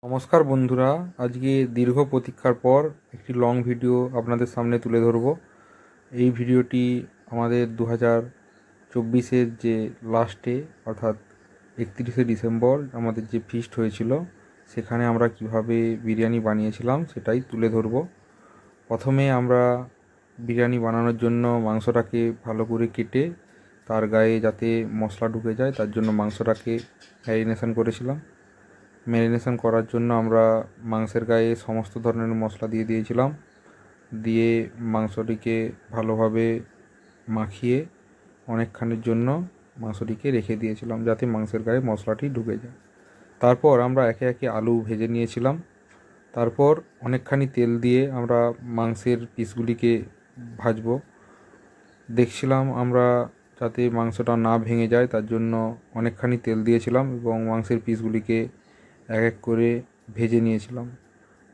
নমস্কার বন্ধুরা, আজকে দীর্ঘ প্রতীক্ষার পর একটি লং ভিডিও আপনাদের সামনে তুলে ধরব। এই ভিডিওটি আমাদের 2024-এর যে লাস্টে অর্থাৎ 31শে ডিসেম্বর আমাদের যে ফিস্ট হয়েছিল সেখানে আমরা কিভাবে বিরিয়ানি বানিয়েছিলাম সেটাই তুলে ধরব। প্রথমে আমরা বিরিয়ানি বানানোর জন্য মাংসটাকে ভালো করে কেটে তার গায়ে যাতে মশলা ঢুকে যায় তার জন্য মাংসটাকে ম্যারিনেশন করেছিলাম। ম্যারিনেশন করার জন্য আমরা মাংসের গায়ে সমস্ত ধরনের মশলা দিয়ে দিয়েছিলাম, দিয়ে মাংসটিকে ভালোভাবে মাখিয়ে অনেকক্ষণের জন্য মাংসটিকে রেখে দিয়েছিলাম যাতে মাংসের গায়ে মশলাটি ঢুকে যায়। তারপর আমরা একে একে আলু ভেজে নিয়েছিলাম। তারপর অনেকখানি তেল দিয়ে আমরা মাংসের পিসগুলিকে ভাজবো। দেখছিলাম আমরা যাতে মাংসটা না ভেঙে যায় তার জন্য অনেকখানি তেল দিয়েছিলাম এবং মাংসের পিসগুলিকে এক এক করে ভেজে নিয়েছিলাম।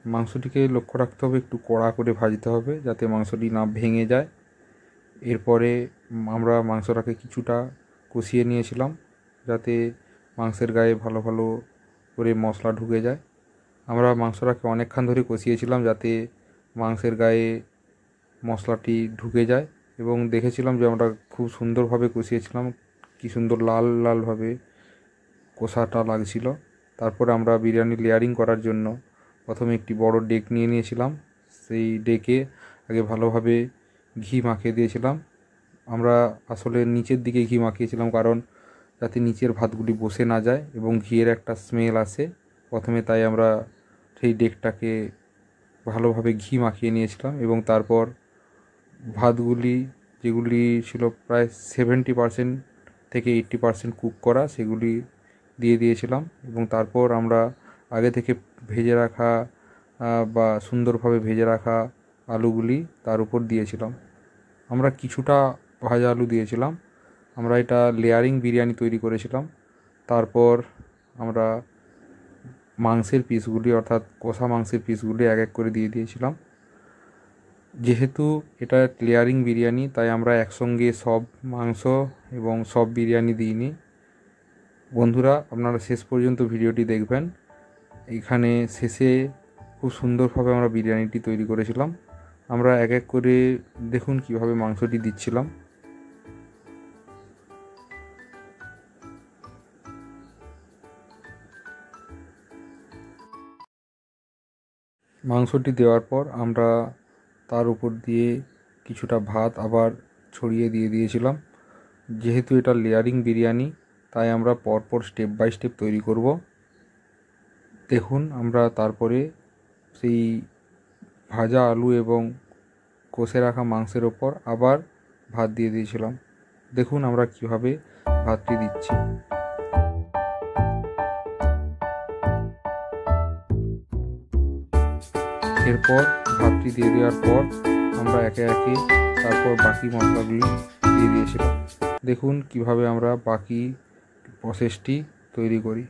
মাংসটিকে লক্ষ্য রাখতে হবে একটু কড়া করে ভাজতে হবে যাতে মাংসটি না ভেঙে যায়। এরপরে আমরা মাংসটাকে কিছুটা কষিয়ে নিয়েছিলাম যাতে মাংসের গায়ে ভালো ভালো করে মশলা ঢুকে যায়। আমরা মাংসটাকে অনেকক্ষণ ধরে কষিয়েছিলাম যাতে মাংসের গায়ে মশলাটি ঢুকে যায় এবং দেখেছিলাম যে আমরা খুব সুন্দরভাবে কষিয়েছিলাম, কি সুন্দর লাল লালভাবে কষাটা লাগছিল। তারপরে আমরা বিরিয়ানি লেয়ারিং করার জন্য প্রথমে একটি বড় ডেক নিয়ে নিয়েছিলাম। সেই ডেকে আগে ভালোভাবে ঘি মাখিয়ে দিয়েছিলাম। আমরা আসলে নিচের দিকে ঘি মাখিয়েছিলাম কারণ যাতে নিচের ভাতগুলি বসে না যায় এবং ঘিয়ের একটা স্মেল আসে প্রথমে, তাই আমরা সেই ডেকটাকে ভালোভাবে ঘি মাখিয়ে নিয়েছিলাম এবং তারপর ভাতগুলি যেগুলি ছিল প্রায় 70% থেকে 80% কুক করা সেগুলি দিয়ে দিয়েছিলাম এবং তারপর আমরা আগে থেকে ভেজে রাখা বা সুন্দরভাবে ভেজে রাখা আলুগুলি তার উপর দিয়েছিলাম। আমরা কিছুটা ভাজা আলু দিয়েছিলাম। আমরা এটা লেয়ারিং বিরিয়ানি তৈরি করেছিলাম। তারপর আমরা মাংসের পিসগুলি অর্থাৎ কষা মাংসের পিসগুলি এক এক করে দিয়ে দিয়েছিলাম। যেহেতু এটা লেয়ারিং বিরিয়ানি তাই আমরা একসঙ্গে সব মাংস এবং সব বিরিয়ানি দিইনি। বন্ধুরা, আপনারা শেষ পর্যন্ত ভিডিওটি দেখবেন। এখানে শেষে খুব সুন্দরভাবে আমরা বিরিয়ানিটি তৈরি করেছিলাম। আমরা এক এক করে দেখুন কিভাবে মাংসটি দিচ্ছিলাম। মাংসটি দেওয়ার পর আমরা তার উপর দিয়ে কিছুটা ভাত আবার ছড়িয়ে দিয়ে দিয়েছিলাম। যেহেতু এটা লেয়ারিং বিরিয়ানি তাই আমরা পরপর স্টেপ বাই স্টেপ তৈরি করব। দেখুন আমরা তারপরে সেই ভাজা আলু এবং কষে রাখা মাংসের ওপর আবার ভাত দিয়ে দিয়েছিলাম। দেখুন আমরা কিভাবে ভাতটি দিচ্ছি। এরপর ভাতটি দিয়ে দেওয়ার পর আমরা একে একে তারপর বাকি মশলাগুলি দিয়ে দিয়েছিলাম। দেখুন কিভাবে আমরা বাকি প্রসেসটি তৈরি করি।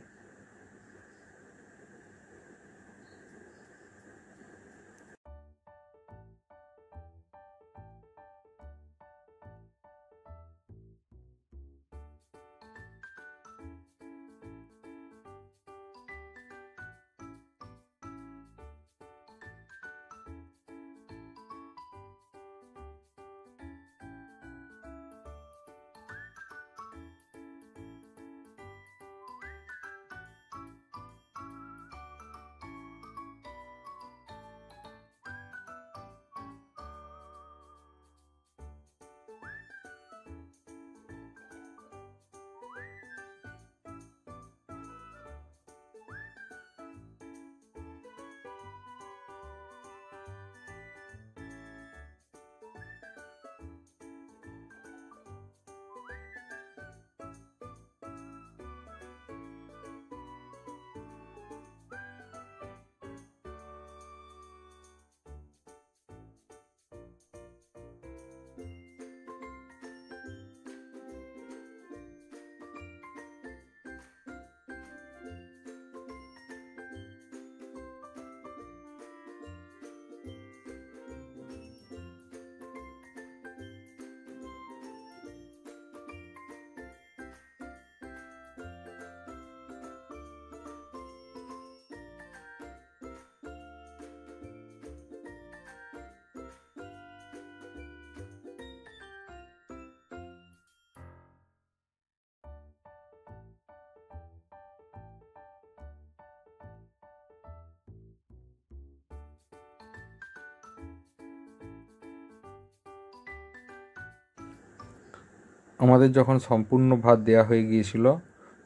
আমাদের যখন সম্পূর্ণ ভাত দেয়া হয়ে গিয়েছিল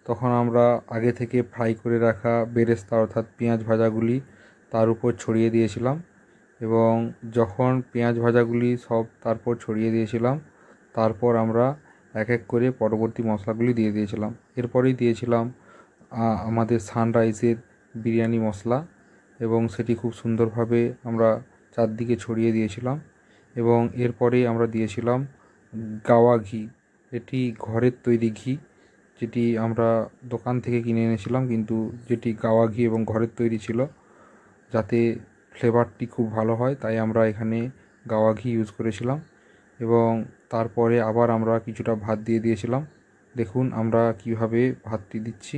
তখন আমরা আগে থেকে ফ্রাই করে রাখা বেরেস্তা অর্থাৎ পেঁয়াজ ভাজাগুলি তার উপর ছড়িয়ে দিয়েছিলাম এবং যখন পেঁয়াজ ভাজাগুলি সব তারপর ছড়িয়ে দিয়েছিলাম তারপর আমরা এক এক করে পরবর্তী মশলাগুলি দিয়ে দিয়েছিলাম। এরপরেই দিয়েছিলাম আমাদের সানরাইজের বিরিয়ানি মশলা এবং সেটি খুব সুন্দরভাবে আমরা চারদিকে ছড়িয়ে দিয়েছিলাম এবং এরপরেই আমরা দিয়েছিলাম গাওয়া ঘি। এটি ঘরের তৈরি ঘি, যেটি আমরা দোকান থেকে কিনে এনেছিলাম, কিন্তু যেটি গাওয়া ঘি এবং ঘরের তৈরি ছিল। যাতে ফ্লেভারটি খুব ভালো হয় তাই আমরা এখানে গাওয়া ঘি ইউজ করেছিলাম এবং তারপরে আবার আমরা কিছুটা ভাত দিয়ে দিয়েছিলাম। দেখুন আমরা কিভাবে ভাতটি দিচ্ছি।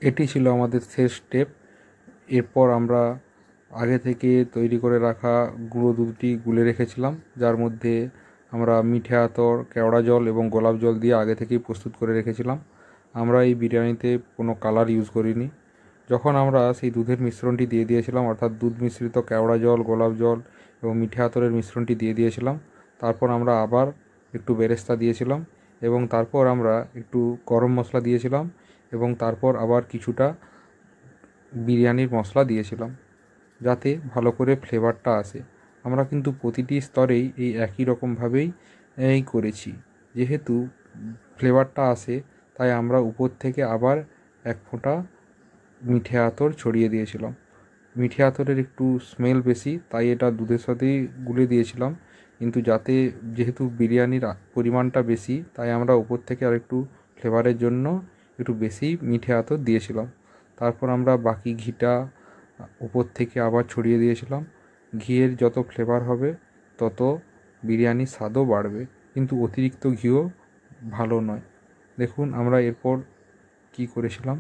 এটি ছিল আমাদের শেষ স্টেপ। এরপর আমরা আগে থেকে তৈরি করে রাখা গুঁড়ো দুধটি গুলে রেখেছিলাম, যার মধ্যে আমরা মিঠে আতর, কেওড়া জল এবং গোলাপ জল দিয়ে আগে থেকেই প্রস্তুত করে রেখেছিলাম। আমরা এই বিরিয়ানিতে কোনো কালার ইউজ করিনি। যখন আমরা সেই দুধের মিশ্রণটি দিয়ে দিয়েছিলাম, অর্থাৎ দুধ মিশ্রিত কেওড়া জল, গোলাপ জল এবং মিঠে আতরের মিশ্রণটি দিয়ে দিয়েছিলাম, তারপর আমরা আবার একটু বেরেস্তা দিয়েছিলাম এবং তারপর আমরা একটু গরম মশলা দিয়েছিলাম এবং তারপর আবার কিছুটা বিরিয়ানির মশলা দিয়েছিলাম যাতে ভালো করে ফ্লেভারটা আসে। আমরা কিন্তু প্রতিটি স্তরেই এই একই রকমভাবেই করেছি। যেহেতু ফ্লেভারটা আসে তাই আমরা উপর থেকে আবার এক ফোঁটা মিঠে আতর ছড়িয়ে দিয়েছিলাম। মিঠে আতরের একটু স্মেল বেশি তাই এটা দুধের সাথেই গুলে দিয়েছিলাম, কিন্তু যেহেতু বিরিয়ানির পরিমাণটা বেশি তাই আমরা উপর থেকে আর একটু ফ্লেভারের জন্য একটু বেশি মিঠে আতর দিয়েছিলাম। তারপর আমরা বাকি ঘিটা উপর থেকে আবার ছড়িয়ে দিয়েছিলাম। ঘিয়ের যত ফ্লেভার হবে তত বিরিয়ানির স্বাদও বাড়বে, কিন্তু অতিরিক্ত ঘিও ভালো নয়। দেখুন আমরা এরপর কী করেছিলাম।